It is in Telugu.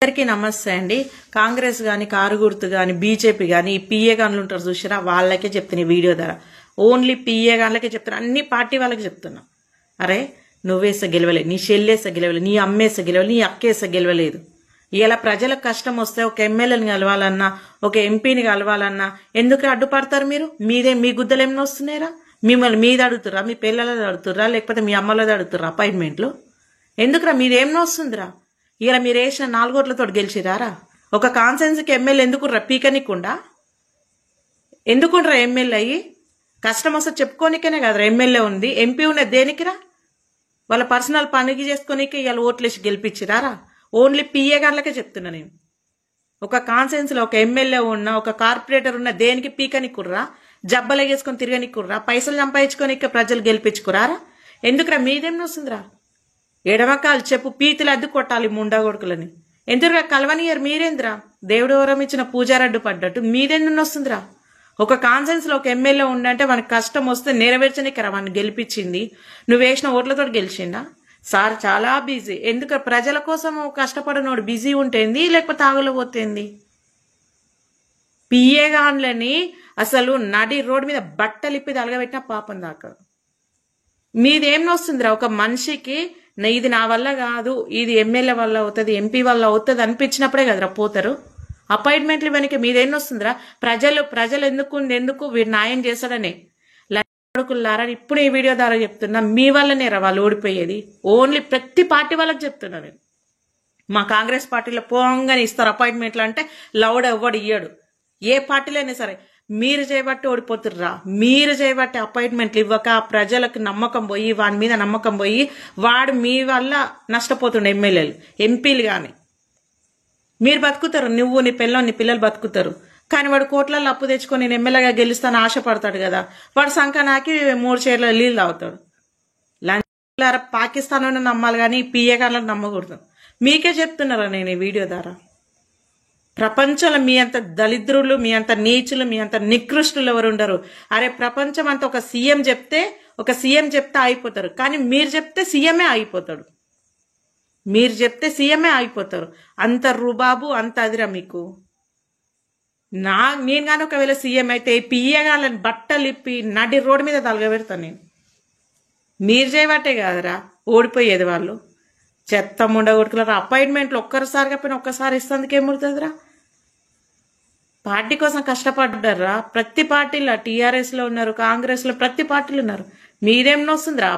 అందరికీ నమస్తే అండి. కాంగ్రెస్ గాని కారు గుర్తు గాని బీజేపీ గాని పిఏ గాన్లు ఉంటారు చూసారా, వాళ్ళకే చెప్తున్నా వీడియో ద్వారా. ఓన్లీ పిఏ గాన్లకే చెప్తున్నా, అన్ని పార్టీ వాళ్ళకి చెప్తున్నా. అరే నువ్వేస గెలవలేదు, నీ చెల్లేస గెలవలేదు, నీ అమ్మేస గెలవలేదు, నీ అక్కేస గెలవలేదు. ఇలా ప్రజలకు కష్టం వస్తే ఒక ఎమ్మెల్యేని కలవాలన్నా ఒక ఎంపీని కలవాలన్నా ఎందుకు అడ్డుపడతారు మీరు? మీ గుద్దలు ఏమన్నా వస్తున్నారా? మిమ్మల్ని మీద అడుగుతురా, మీ పిల్లలది అడుగుతురా, లేకపోతే మీ అమ్మలది అడుగుతురా అపాయింట్మెంట్లు? ఎందుకురా మీదేమన్నా వస్తుందిరా? ఇలా మీరు వేసిన 4 ఓట్లతో గెలిచిరారా? ఒక కాన్సెన్స్కి ఎమ్మెల్యే ఎందుకురా? పీకనికుండా ఎందుకుండ్రా ఎమ్మెల్యే అయ్యి? కష్టం వస్తే చెప్పుకోనికనే కదరా ఎమ్మెల్యే ఉంది. ఎంపీ ఉన్నది దేనికిరా? వాళ్ళ పర్సనల్ పనికి చేసుకోనికే ఇలా ఓట్లేసి గెలిపించిరారా? ఓన్లీ పిఏ గాన్లకే చెప్తున్నా నేను. ఒక కాన్సెన్స్ లో ఒక ఎమ్మెల్యే ఉన్న ఒక కార్పొరేటర్ ఉన్న దేనికి పీకనికుర్రా? జబ్బలగేసుకొని తిరగనికుర్రా? పైసలు సంపాదించుకోనికే ప్రజలు గెలిపించుకురారా? ఎందుకురా మీదేమన్నా వస్తుందిరా? ఎడమకాలు చెప్పు పీతులు అడ్డు కొట్టాలి ముండా కొడుకులని. ఎందుకురా కలవనియరు? మీరేంద్రా దేవుడు వరం ఇచ్చిన పూజారడ్డు పడ్డట్టు మీదెందుకు వస్తుందిరా? ఒక కాన్సెన్స్ లో ఒక ఎమ్మెల్యే ఉండంటే మనకు కష్టం వస్తే నెరవేర్చనికరా వాడిని గెలిపించింది. నువ్వు వేసిన ఓట్లతో గెలిచిండా? సార్ చాలా బిజీ. ఎందుకు ప్రజల కోసం కష్టపడినోడు బిజీ ఉంటేంది, లేకపోతే ఆగలేకపోతేంది? పిఏ గాన్లని అసలు నడి రోడ్డు మీద బట్టలిప్పి తలగబెట్టిన పాపం దాకా. మీదేం వస్తుందిరా? ఒక మనిషికి ఇది నా వల్ల కాదు, ఇది ఎమ్మెల్యే వల్ల అవుతుంది, ఎంపీ వల్ల అవుతుంది అనిపించినప్పుడే కదరా పోతారు. అపాయింట్మెంట్లు వెనక మీదేం వస్తుందిరా? ప్రజలు ఎందుకు వీడు న్యాయం చేస్తాడనే కొడుకులారా. ఇప్పుడు ఈ వీడియో ద్వారా చెప్తున్నా, మీ వల్లనే రా వాళ్ళు ఓడిపోయేది. ఓన్లీ ప్రతి పార్టీ వాళ్ళకి చెప్తున్నా నేను. మా కాంగ్రెస్ పార్టీలో పోంగానే ఇస్తారు అపాయింట్మెంట్లు అంటే లౌడ్ ఎవ్వడు ఇయ్యడు. ఏ పార్టీలో అయినా సరే మీరు చేయబట్టి ఓడిపోతుర్రా. మీరు చేయబట్టి అపాయింట్మెంట్లు ఇవ్వక ప్రజలకు నమ్మకం పోయి, వాడి మీద నమ్మకం పోయి వాడు మీ వల్ల నష్టపోతుండే ఎమ్మెల్యేలు ఎంపీలు కానీ. మీరు బతుకుతారు, నువ్వు నీ పిల్లలు నీ పిల్లలు బతుకుతారు. కానీ వాడు కోట్లలో అప్పు తెచ్చుకొని నేను ఎమ్మెల్యేగా గెలుస్తాను ఆశపడతాడు కదా, వాడు సంకనాకి 3 చీరల నీళ్ళు తాగుతాడు. లంచాల పాకిస్తాన్ నమ్మాలి కానీ పిఏ గాన్లను నమ్మకూడదు. మీకే చెప్తున్నారా నేను ఈ వీడియో ద్వారా. ప్రపంచంలో మీ అంత దళిద్రులు, మీ అంత నీచులు, మీ అంత నికృష్టులు ఎవరు ఉండరు. అరే ప్రపంచం అంతా ఒక సీఎం చెప్తే అయిపోతారు, కానీ మీరు చెప్తే సీఎంఏ అయిపోతాడు. మీరు చెప్తే సీఎంఏ అయిపోతారు. అంత రుబాబు అంత అదిరా మీకు. నేను కానీ ఒకవేళ సీఎం అయితే పిఏ గాన్లని బట్టలు ఇప్పి నడి రోడ్డు మీద తలగబెడతాను నేను. మీరు చేయబట్టే కాదురా ఓడిపోయేది వాళ్ళు. చెత్త ముండగొట్టుకున్నారు. అపాయింట్మెంట్లు ఒక్కసారిగా పోయినా ఒక్కసారి ఇస్తేందుకు ఏముడుతుందిరా? పార్టీ కోసం కష్టపడ్డారా ప్రతి పార్టీలో. టీఆర్ఎస్ లో ఉన్నారు, కాంగ్రెస్ లో ప్రతి పార్టీలు ఉన్నారు. మీదేమన్నా వస్తుందిరా?